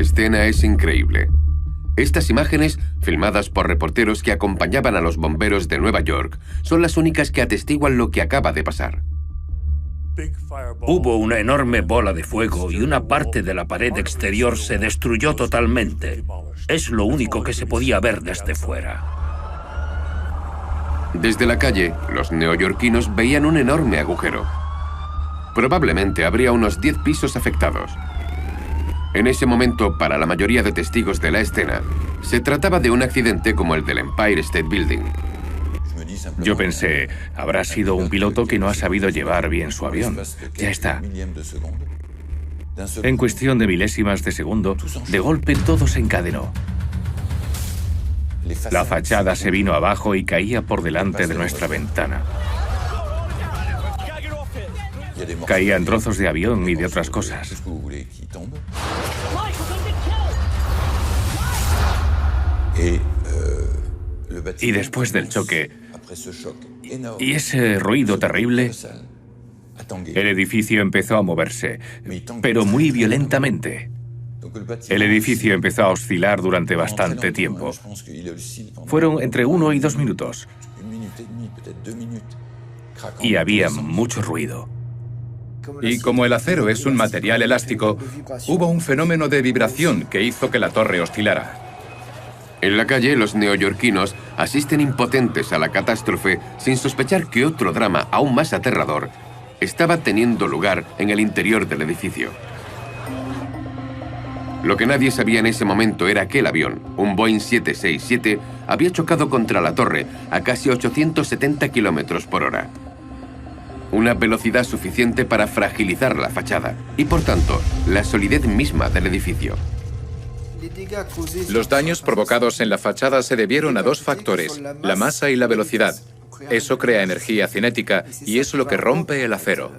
escena es increíble. Estas imágenes, filmadas por reporteros que acompañaban a los bomberos de Nueva York, son las únicas que atestiguan lo que acaba de pasar. Hubo una enorme bola de fuego y una parte de la pared exterior se destruyó totalmente. Es lo único que se podía ver desde fuera. Desde la calle, los neoyorquinos veían un enorme agujero. Probablemente habría unos 10 pisos afectados. En ese momento, para la mayoría de testigos de la escena, se trataba de un accidente como el del Empire State Building. Yo pensé, habrá sido un piloto que no ha sabido llevar bien su avión. Ya está. En cuestión de milésimas de segundo, de golpe todo se encadenó. La fachada se vino abajo y caía por delante de nuestra ventana. Caían trozos de avión y de otras cosas. Y después del choque, y ese ruido terrible, el edificio empezó a moverse, pero muy violentamente. El edificio empezó a oscilar durante bastante tiempo. Fueron entre 1 y 2 minutos. Y había mucho ruido. Y como el acero es un material elástico, hubo un fenómeno de vibración que hizo que la torre oscilara. En la calle, los neoyorquinos asisten impotentes a la catástrofe sin sospechar que otro drama aún más aterrador estaba teniendo lugar en el interior del edificio. Lo que nadie sabía en ese momento era que el avión, un Boeing 767, había chocado contra la torre a casi 870 kilómetros por hora. Una velocidad suficiente para fragilizar la fachada y, por tanto, la solidez misma del edificio. Los daños provocados en la fachada se debieron a 2 factores, la masa y la velocidad. Eso crea energía cinética y es lo que rompe el acero.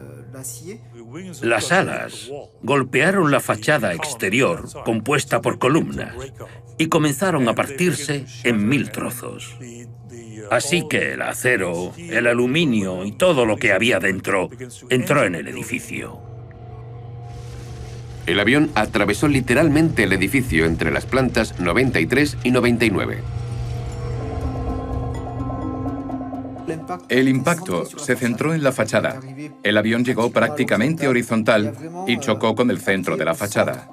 Las alas golpearon la fachada exterior, compuesta por columnas, y comenzaron a partirse en 1000 trozos. Así que el acero, el aluminio y todo lo que había dentro entró en el edificio. El avión atravesó literalmente el edificio entre las plantas 93 y 99. El impacto se centró en la fachada. El avión llegó prácticamente horizontal y chocó con el centro de la fachada.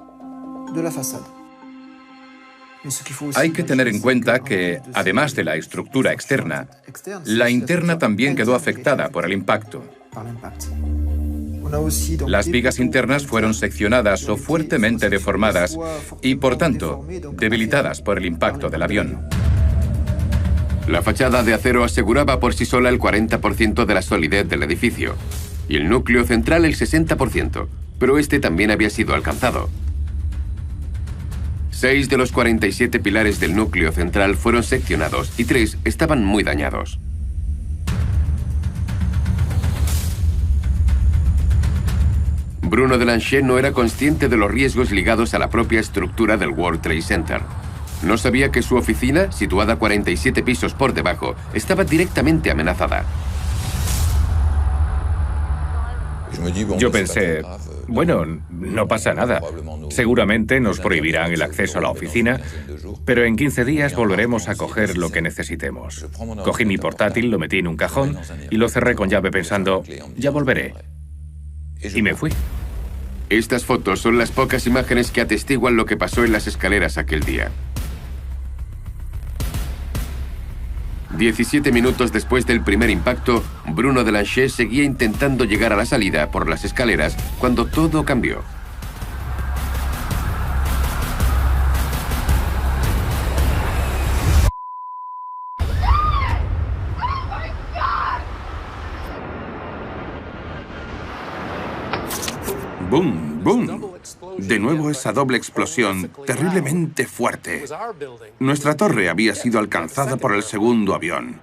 Hay que tener en cuenta que, además de la estructura externa, la interna también quedó afectada por el impacto. Las vigas internas fueron seccionadas o fuertemente deformadas y, por tanto, debilitadas por el impacto del avión. La fachada de acero aseguraba por sí sola el 40% de la solidez del edificio y el núcleo central el 60%, pero este también había sido alcanzado. 6 de los 47 pilares del núcleo central fueron seccionados y 3 estaban muy dañados. Bruno Delanchet no era consciente de los riesgos ligados a la propia estructura del World Trade Center. No sabía que su oficina, situada 47 pisos por debajo, estaba directamente amenazada. Yo pensé, bueno, no pasa nada. Seguramente nos prohibirán el acceso a la oficina, pero en 15 días volveremos a coger lo que necesitemos. Cogí mi portátil, lo metí en un cajón y lo cerré con llave pensando, ya volveré. Y me fui. Estas fotos son las pocas imágenes que atestiguan lo que pasó en las escaleras aquel día. 17 minutos después del primer impacto, Bruno Delanchet seguía intentando llegar a la salida por las escaleras cuando todo cambió. ¡Bum! ¡Bum! De nuevo esa doble explosión, terriblemente fuerte. Nuestra torre había sido alcanzada por el segundo avión.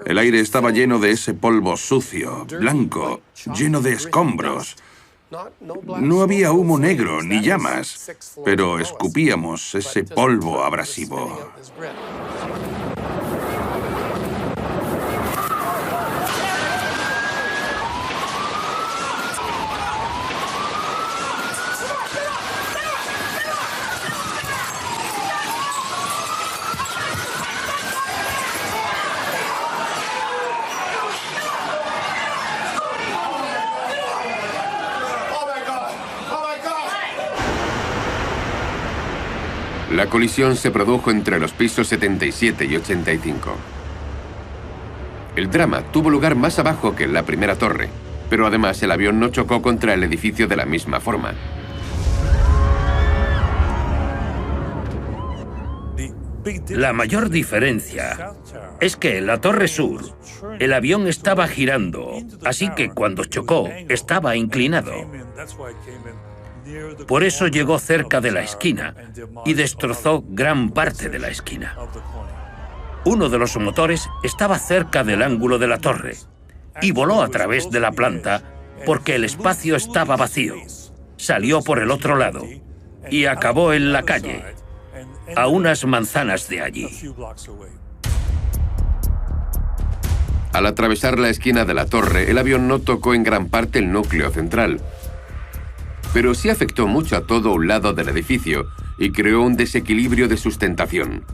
El aire estaba lleno de ese polvo sucio, blanco, lleno de escombros. No había humo negro ni llamas, pero escupíamos ese polvo abrasivo. La colisión se produjo entre los pisos 77 y 85. El drama tuvo lugar más abajo que en la primera torre, pero además el avión no chocó contra el edificio de la misma forma. La mayor diferencia es que en la Torre Sur el avión estaba girando, así que cuando chocó estaba inclinado. Por eso llegó cerca de la esquina y destrozó gran parte de la esquina. Uno de los motores estaba cerca del ángulo de la torre y voló a través de la planta porque el espacio estaba vacío. Salió por el otro lado y acabó en la calle, a unas manzanas de allí. Al atravesar la esquina de la torre, el avión no tocó en gran parte el núcleo central, pero sí afectó mucho a todo un lado del edificio y creó un desequilibrio de sustentación.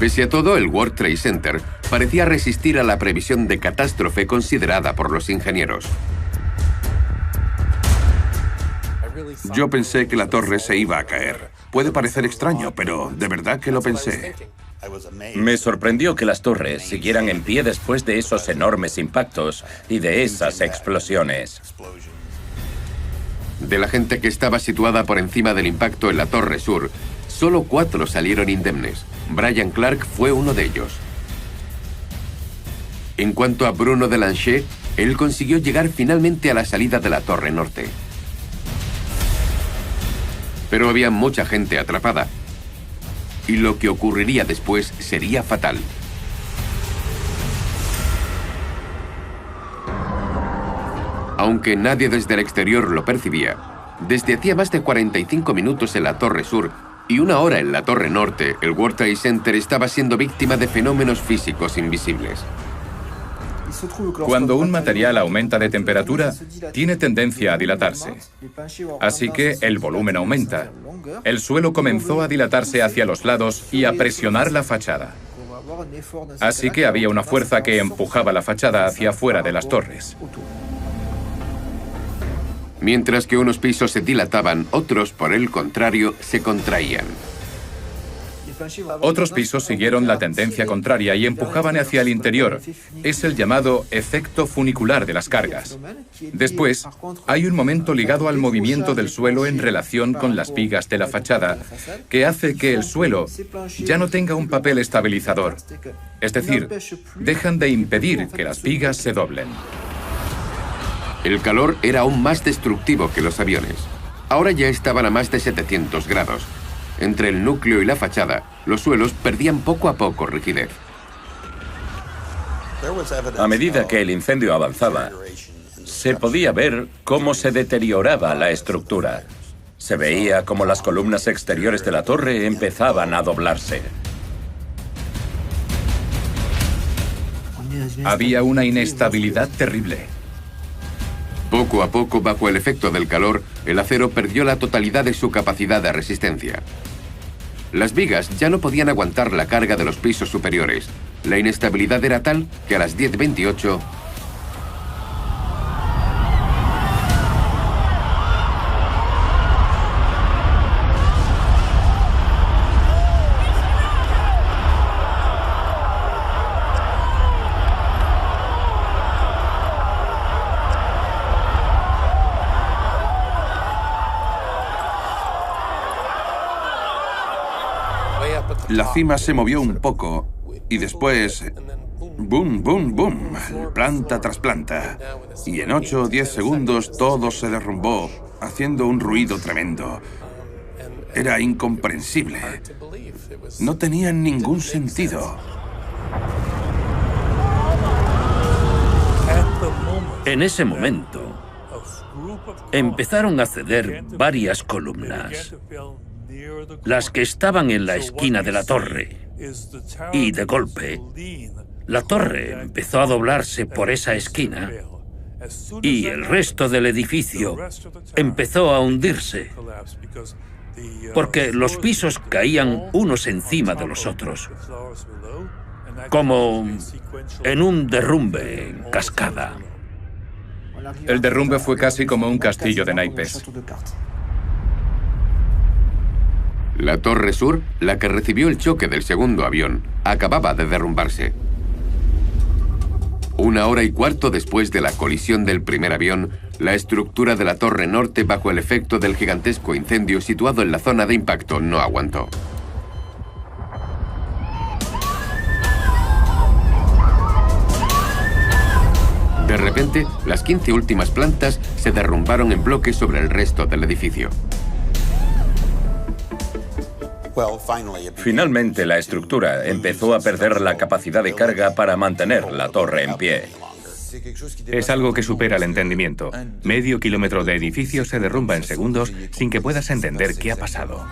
Pese a todo, el World Trade Center parecía resistir a la previsión de catástrofe considerada por los ingenieros. Yo pensé que la torre se iba a caer. Puede parecer extraño, pero de verdad que lo pensé. Me sorprendió que las torres siguieran en pie después de esos enormes impactos y de esas explosiones. De la gente que estaba situada por encima del impacto en la Torre Sur, solo 4 salieron indemnes. Brian Clark fue uno de ellos. En cuanto a Bruno Delanchet, él consiguió llegar finalmente a la salida de la Torre Norte. Pero había mucha gente atrapada, y lo que ocurriría después sería fatal. Aunque nadie desde el exterior lo percibía, desde hacía más de 45 minutos en la Torre Sur y 1 hora en la Torre Norte, el World Trade Center estaba siendo víctima de fenómenos físicos invisibles. Cuando un material aumenta de temperatura, tiene tendencia a dilatarse. Así que el volumen aumenta. El suelo comenzó a dilatarse hacia los lados y a presionar la fachada. Así que había una fuerza que empujaba la fachada hacia afuera de las torres. Mientras que unos pisos se dilataban, otros, por el contrario, se contraían. Otros pisos siguieron la tendencia contraria y empujaban hacia el interior. Es el llamado efecto funicular de las cargas. Después, hay un momento ligado al movimiento del suelo en relación con las vigas de la fachada que hace que el suelo ya no tenga un papel estabilizador. Es decir, dejan de impedir que las vigas se doblen. El calor era aún más destructivo que los aviones. Ahora ya estaban a más de 700 grados. Entre el núcleo y la fachada, los suelos perdían poco a poco rigidez. A medida que el incendio avanzaba, se podía ver cómo se deterioraba la estructura. Se veía cómo las columnas exteriores de la torre empezaban a doblarse. Había una inestabilidad terrible. Poco a poco, bajo el efecto del calor, el acero perdió la totalidad de su capacidad de resistencia. Las vigas ya no podían aguantar la carga de los pisos superiores. La inestabilidad era tal que a las 10:28... La cima se movió un poco y después... ¡Boom, boom, boom! Planta tras planta. Y en 8 o 10 segundos todo se derrumbó, haciendo un ruido tremendo. Era incomprensible. No tenía ningún sentido. En ese momento, empezaron a ceder varias columnas. Las que estaban en la esquina de la torre. Y de golpe, la torre empezó a doblarse por esa esquina y el resto del edificio empezó a hundirse porque los pisos caían unos encima de los otros, como en un derrumbe en cascada. El derrumbe fue casi como un castillo de naipes. La torre sur, la que recibió el choque del segundo avión, acababa de derrumbarse. 1 hora y cuarto después de la colisión del primer avión, la estructura de la torre norte, bajo el efecto del gigantesco incendio situado en la zona de impacto, no aguantó. De repente, las 15 últimas plantas se derrumbaron en bloque sobre el resto del edificio. Finalmente, la estructura empezó a perder la capacidad de carga para mantener la torre en pie. Es algo que supera el entendimiento. Medio kilómetro de edificio se derrumba en segundos sin que puedas entender qué ha pasado.